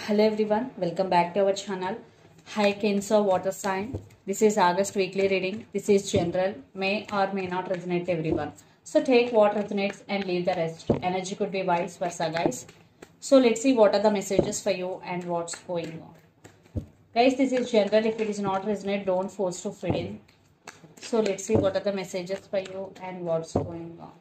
Hello everyone, welcome back to our channel. Hi Cancer Water Sign. This is August weekly reading. This is general, may or may not resonate everyone. So take what resonates and leave the rest. Energy could be vice versa, guys. So let's see what are the messages for you and what's going on. Guys, this is general. If it is not resonate, don't force to fit in. So let's see what are the messages for you and what's going on.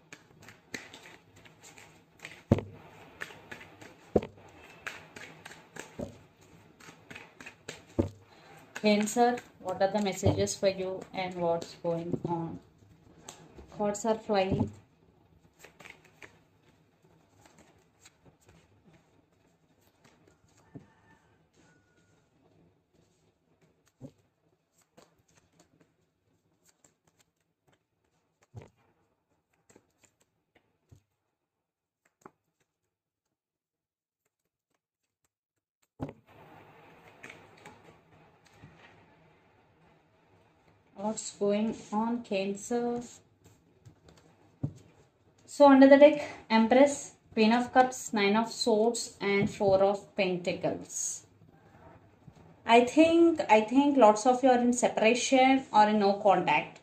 Cancer, what are the messages for you and what's going on? Thoughts are flying. What's going on, Cancer? So under the deck, Empress, Queen of Cups, Nine of Swords, and Four of Pentacles. I think lots of you are in separation or in no contact.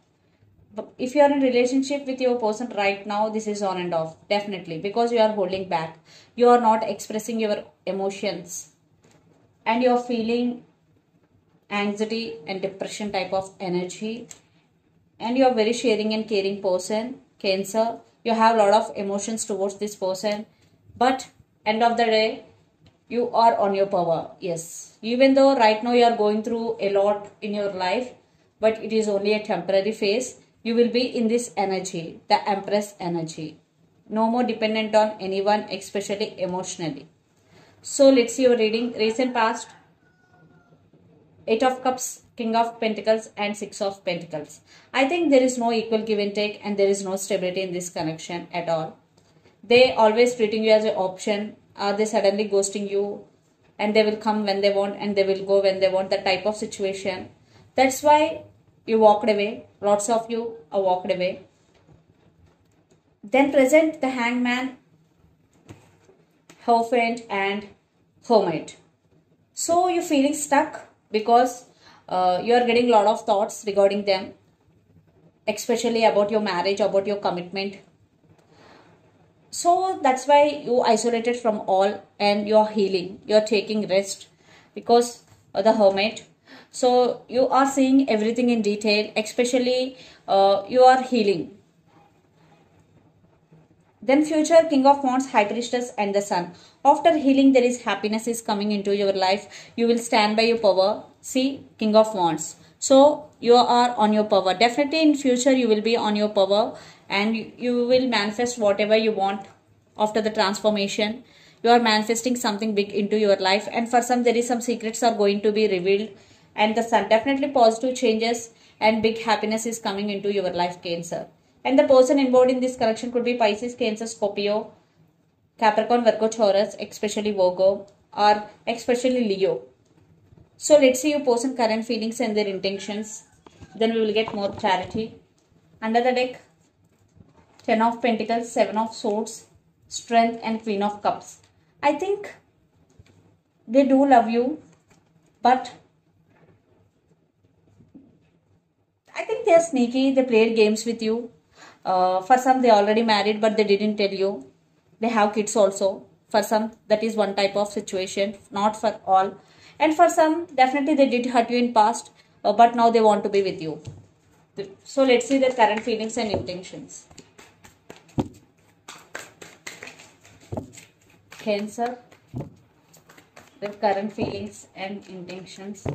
But if you are in relationship with your person right now, this is on and off, definitely, because you are holding back. You are not expressing your emotions, and you are feeling anxiety and depression type of energy, and you are very sharing and caring person, Cancer. You have a lot of emotions towards this person, but end of the day you are on your power. Yes, even though right now you are going through a lot in your life, but it is only a temporary phase. You will be in this energy, the Empress energy, no more dependent on anyone, especially emotionally. So let's see your reading. Recent past, Eight of Cups, King of Pentacles, and Six of Pentacles. I think there is no equal give and take, and there is no stability in this connection at all. They always treating you as an option. They suddenly ghosting you, and they will come when they want and they will go when they want. That type of situation. That's why you walked away. Lots of you are walked away. Then present the Hangman, Hierophant, and Hermit. So you're feeling stuck because you are getting a lot of thoughts regarding them, especially about your marriage, about your commitment. So that's why you isolated from all and you're healing. You're taking rest because of the Hermit. So you are seeing everything in detail, especially you are healing. Then future, King of Wands, High Priestess, and the Sun. After healing, there is happiness is coming into your life. You will stand by your power. See, King of Wands. So you are on your power. Definitely in future, you will be on your power, and you will manifest whatever you want after the transformation. You are manifesting something big into your life, and for some, there is some secrets are going to be revealed. And the Sun, definitely positive changes and big happiness is coming into your life, Cancer. And the person involved in this connection could be Pisces, Cancer, Scorpio, Capricorn, Virgo, Taurus, especially Virgo, or especially Leo. So let's see your person current feelings and their intentions. Then we will get more clarity. Under the deck, Ten of Pentacles, Seven of Swords, Strength, and Queen of Cups. I think they do love you, but I think they are sneaky. They played games with you. For some, they already married, but they didn't tell you. They have kids also. For some, that is one type of situation, not for all. And for some, definitely they did hurt you in past, but now they want to be with you. So let's see their current feelings and intentions. Cancer, their current feelings and intentions.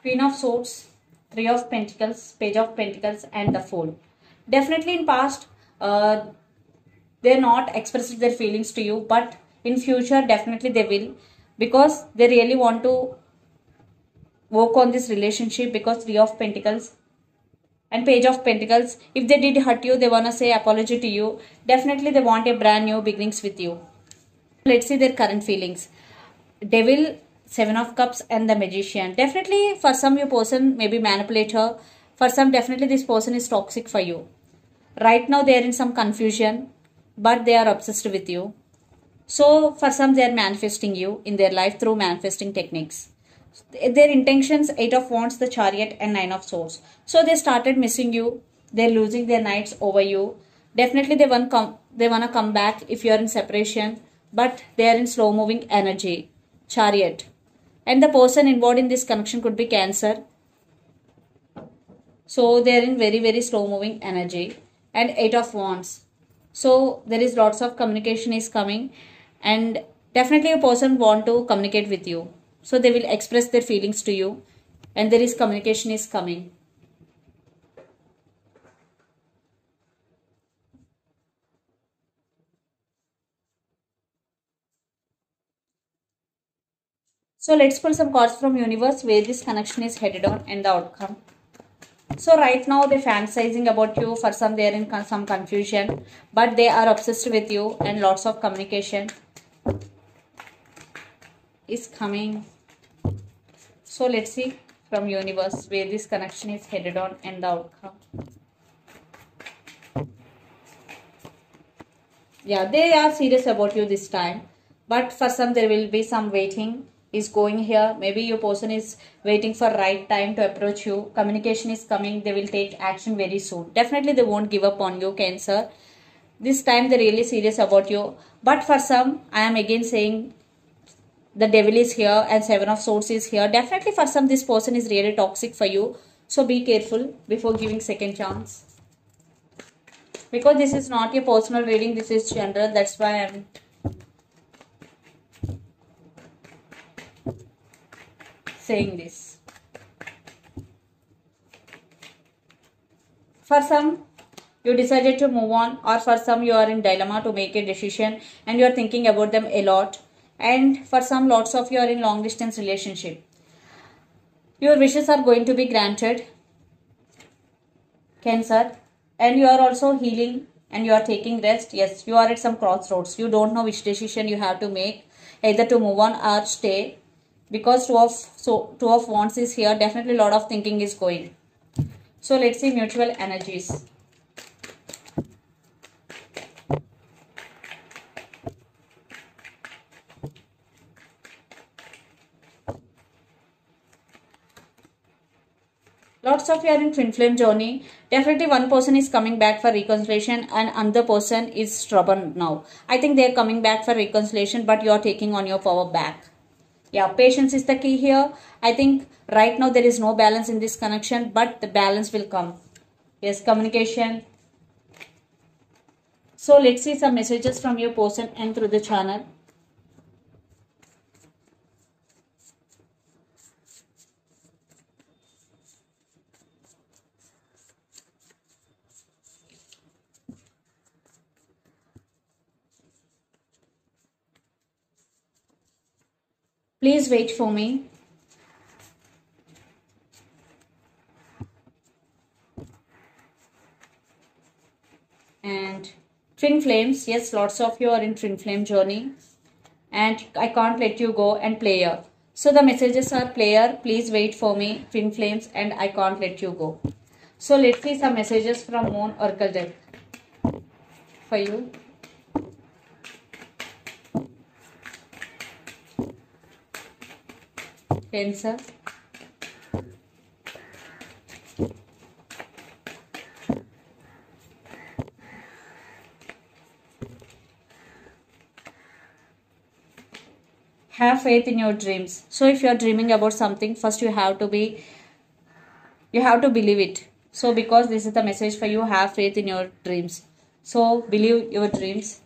Queen of Swords, Three of Pentacles, Page of Pentacles, and the Fool. Definitely in past, they're not expressed their feelings to you, but in future definitely they will. because they really want to work on this relationship, because Three of Pentacles and Page of Pentacles. If they did hurt you, they want to say apology to you. Definitely they want a brand new beginnings with you. Let's see their current feelings. Devil, Seven of Cups and the Magician. Definitely for some your person may be manipulator. For some definitely this person is toxic for you. Right now they are in some confusion, but they are obsessed with you. So for some they are manifesting you in their life through manifesting techniques. Their intentions, Eight of Wands, the Chariot and Nine of Swords. So they started missing you. They're losing their nights over you. Definitely they want to come back if you are in separation, but they are in slow moving energy. Chariot. And the person involved in this connection could be Cancer. So they are in very, very slow moving energy. And Eight of Wands. So there is lots of communication is coming, and definitely a person want to communicate with you. So they will express their feelings to you, and there is communication is coming. So let's pull some cards from universe where this connection is headed on and the outcome. So right now they're fantasizing about you. For some they are in some confusion, but they are obsessed with you, and lots of communication is coming. So let's see from universe where this connection is headed on and the outcome. Yeah, they are serious about you this time, but for some there will be some waiting is going here. Maybe your person is waiting for right time to approach you. Communication is coming. They will take action very soon. Definitely they won't give up on you, Cancer. This time they're really serious about you. But for some, I am again saying the Devil is here and Seven of Swords is here. Definitely for some this person is really toxic for you. So be careful before giving second chance. Because this is not your personal reading, this is general. That's why I am saying this. For some, you decided to move on, or for some you are in dilemma to make a decision and you are thinking about them a lot. And for some, lots of you are in long distance relationship. Your wishes are going to be granted, Cancer. And you are also healing and you are taking rest. Yes, you are at some crossroads. You don't know which decision you have to make, either to move on or stay. Because Two of Wands is here. Definitely a lot of thinking is going. So let's see mutual energies. Lots of you are in twin flame journey. Definitely one person is coming back for reconciliation and another person is stubborn now. I think they are coming back for reconciliation, but you are taking on your power back. Yeah, patience is the key here. I think right now there is no balance in this connection, but the balance will come. Yes, communication. So let's see some messages from your person and through the channel. Please wait for me. And twin flames. Yes, lots of you are in twin flame journey. And I can't let you go, and player. So the messages are player, please wait for me, twin flames, and I can't let you go. So let's see some messages from Moon Oracle deck for you. Cancer. Have faith in your dreams. So if you are dreaming about something, first you have to believe it. So because this is the message for you, have faith in your dreams. So believe your dreams.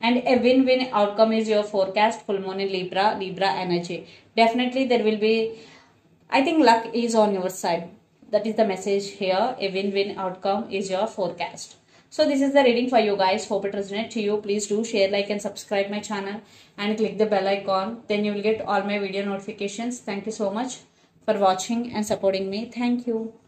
And a win-win outcome is your forecast, full moon in Libra energy. Definitely there will be, I think luck is on your side. That is the message here. A win-win outcome is your forecast. So this is the reading for you guys. Hope it resonates to you. Please do share, like and subscribe my channel and click the bell icon. Then you will get all my video notifications. Thank you so much for watching and supporting me. Thank you.